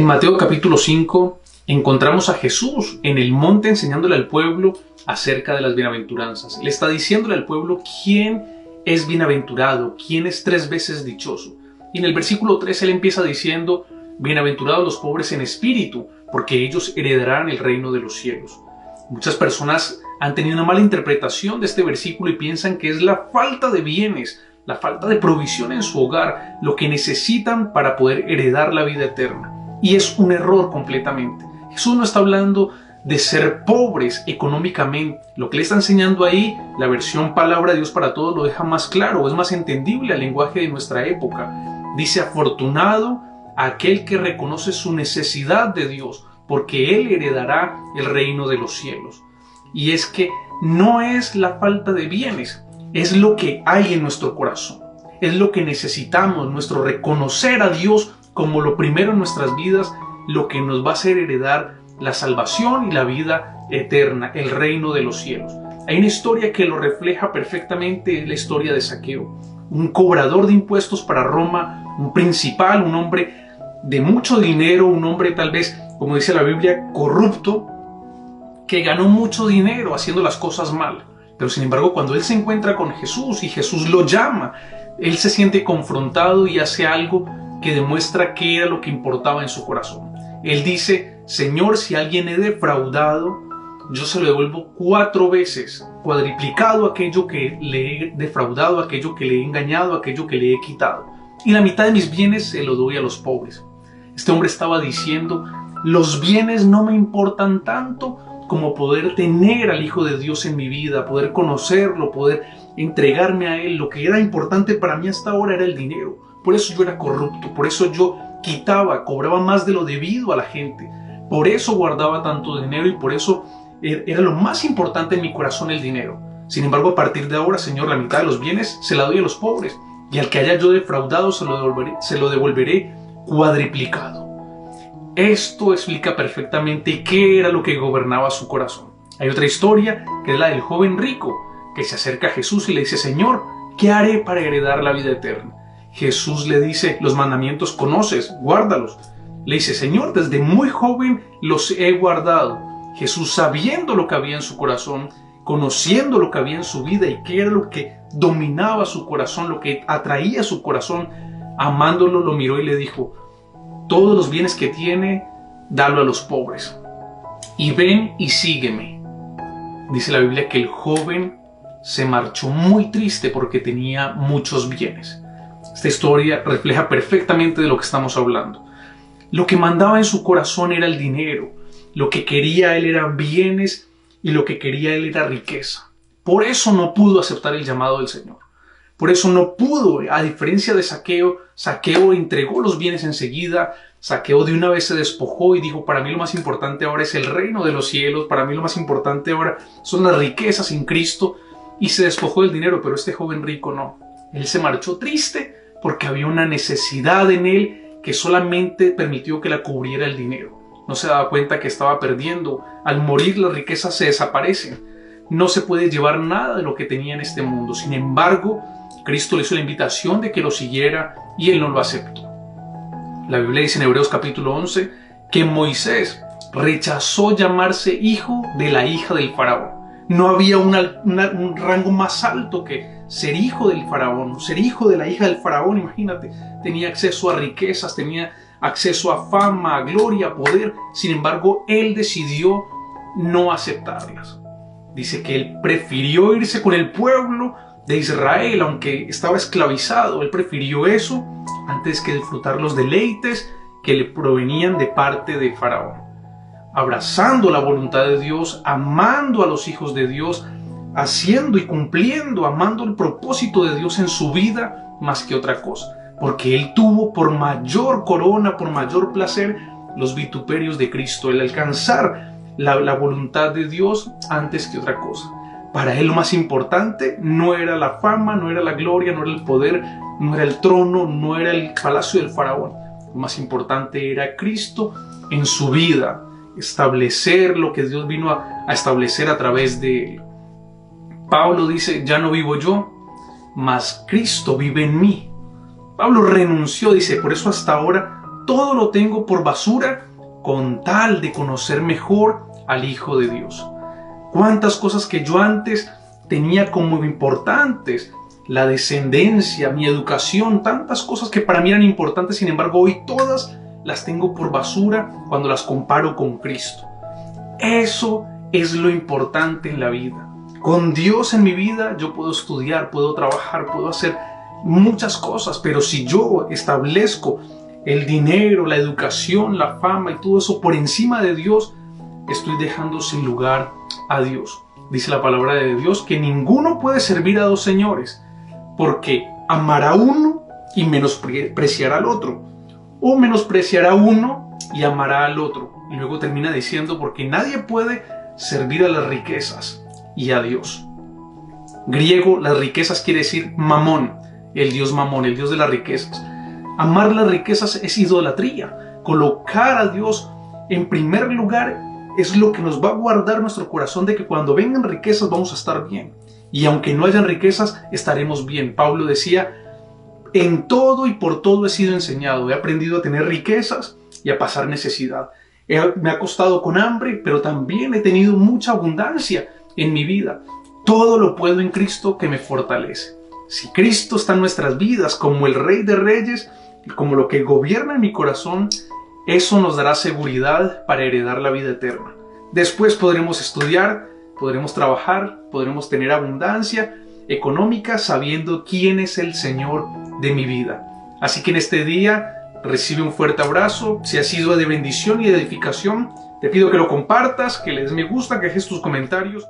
En Mateo capítulo 5 encontramos a Jesús en el monte enseñándole al pueblo acerca de las bienaventuranzas. Le está diciéndole al pueblo quién es bienaventurado, quién es 3 veces dichoso. Y en el versículo 3 él empieza diciendo: bienaventurados los pobres en espíritu, porque ellos heredarán el reino de los cielos. Muchas personas han tenido una mala interpretación de este versículo y piensan que es la falta de bienes, la falta de provisión en su hogar, lo que necesitan para poder heredar la vida eterna. Y es un error completamente. Jesús no está hablando de ser pobres económicamente. Lo que le está enseñando ahí, la versión Palabra de Dios para Todos lo deja más claro, es más entendible al lenguaje de nuestra época. Dice: afortunado aquel que reconoce su necesidad de Dios, porque él heredará el reino de los cielos. Y es que no es la falta de bienes, es lo que hay en nuestro corazón, es lo que necesitamos, nuestro reconocer a Dios como lo primero en nuestras vidas, lo que nos va a hacer heredar la salvación y la vida eterna, el reino de los cielos. Hay una historia que lo refleja perfectamente, la historia de Zaqueo, un cobrador de impuestos para Roma, un principal, un hombre de mucho dinero, un hombre tal vez, como dice la Biblia, corrupto, que ganó mucho dinero haciendo las cosas mal. Pero sin embargo, cuando él se encuentra con Jesús y Jesús lo llama, él se siente confrontado y hace algo que demuestra qué era lo que importaba en su corazón. Él dice: Señor, si alguien he defraudado, yo se lo devuelvo 4 veces, cuadriplicado aquello que le he defraudado, aquello que le he engañado, aquello que le he quitado. Y la mitad de mis bienes se lo doy a los pobres. Este hombre estaba diciendo: los bienes no me importan tanto como poder tener al Hijo de Dios en mi vida, poder conocerlo, poder entregarme a Él. Lo que era importante para mí hasta ahora era el dinero. Por eso yo era corrupto, por eso yo quitaba, cobraba más de lo debido a la gente. Por eso guardaba tanto dinero y por eso era lo más importante en mi corazón, el dinero. Sin embargo, a partir de ahora, Señor, la mitad de los bienes se la doy a los pobres. Y al que haya yo defraudado se lo devolveré cuadriplicado. Esto explica perfectamente qué era lo que gobernaba su corazón. Hay otra historia que es la del joven rico que se acerca a Jesús y le dice: Señor, ¿qué haré para heredar la vida eterna? Jesús le dice: los mandamientos conoces, guárdalos. Le dice: Señor, desde muy joven los he guardado. Jesús, sabiendo lo que había en su corazón, conociendo lo que había en su vida y qué era lo que dominaba su corazón, lo que atraía su corazón, amándolo, lo miró y le dijo: todos los bienes que tiene, dalo a los pobres. Y ven y sígueme. Dice la Biblia que el joven se marchó muy triste porque tenía muchos bienes. Esta historia refleja perfectamente de lo que estamos hablando. Lo que mandaba en su corazón era el dinero. Lo que quería él eran bienes y lo que quería él era riqueza. Por eso no pudo aceptar el llamado del Señor. Por eso no pudo, a diferencia de Zaqueo. Zaqueo entregó los bienes enseguida. Zaqueo de una vez se despojó y dijo: para mí lo más importante ahora es el reino de los cielos. Para mí lo más importante ahora son las riquezas en Cristo. Y se despojó del dinero, pero este joven rico no. Él se marchó triste porque había una necesidad en él que solamente permitió que la cubriera el dinero. No se daba cuenta que estaba perdiendo. Al morir las riquezas se desaparecen. No se puede llevar nada de lo que tenía en este mundo. Sin embargo, Cristo le hizo la invitación de que lo siguiera y él no lo aceptó. La Biblia dice en Hebreos capítulo 11 que Moisés rechazó llamarse hijo de la hija del faraón. No había un rango más alto que ser hijo del faraón, ser hijo de la hija del faraón. Imagínate, tenía acceso a riquezas, tenía acceso a fama, a gloria, a poder. Sin embargo, él decidió no aceptarlas. Dice que él prefirió irse con el pueblo de Israel, aunque estaba esclavizado. Él prefirió eso antes que disfrutar los deleites que le provenían de parte de Faraón. Abrazando la voluntad de Dios, amando a los hijos de Dios, haciendo y cumpliendo, amando el propósito de Dios en su vida más que otra cosa. Porque él tuvo por mayor corona, por mayor placer, los vituperios de Cristo, el alcanzar la voluntad de Dios antes que otra cosa. Para él lo más importante no era la fama, no era la gloria, no era el poder, no era el trono, no era el palacio del faraón. Lo más importante era Cristo en su vida, establecer lo que Dios vino a establecer a través de él. Pablo dice: ya no vivo yo, mas Cristo vive en mí. Pablo renunció, dice, por eso hasta ahora todo lo tengo por basura con tal de conocer mejor al Hijo de Dios. Cuántas cosas que yo antes tenía como importantes, la descendencia, mi educación, tantas cosas que para mí eran importantes, sin embargo hoy todas las tengo por basura cuando las comparo con Cristo. Eso es lo importante en la vida. Con Dios en mi vida yo puedo estudiar, puedo trabajar, puedo hacer muchas cosas, pero si yo establezco el dinero, la educación, la fama y todo eso por encima de Dios, estoy dejando sin lugar a Dios. Dice la palabra de Dios que ninguno puede servir a dos señores, porque amará a uno y menospreciará al otro, o menospreciará a uno y amará al otro. Y luego termina diciendo, porque nadie puede servir a las riquezas y a Dios. Griego, las riquezas quiere decir mamón, el dios mamón, el dios de las riquezas. Amar las riquezas es idolatría. Colocar a Dios en primer lugar es lo que nos va a guardar nuestro corazón de que cuando vengan riquezas vamos a estar bien. Y aunque no hayan riquezas, estaremos bien. Pablo decía, en todo y por todo he sido enseñado. He aprendido a tener riquezas y a pasar necesidad. Me ha costado con hambre, pero también he tenido mucha abundancia en mi vida. Todo lo puedo en Cristo que me fortalece. Si Cristo está en nuestras vidas como el Rey de Reyes, como lo que gobierna en mi corazón, eso nos dará seguridad para heredar la vida eterna. Después podremos estudiar, podremos trabajar, podremos tener abundancia económica sabiendo quién es el Señor de mi vida. Así que en este día recibe un fuerte abrazo. Si ha sido de bendición y de edificación, te pido que lo compartas, que le des me gusta, que dejes tus comentarios.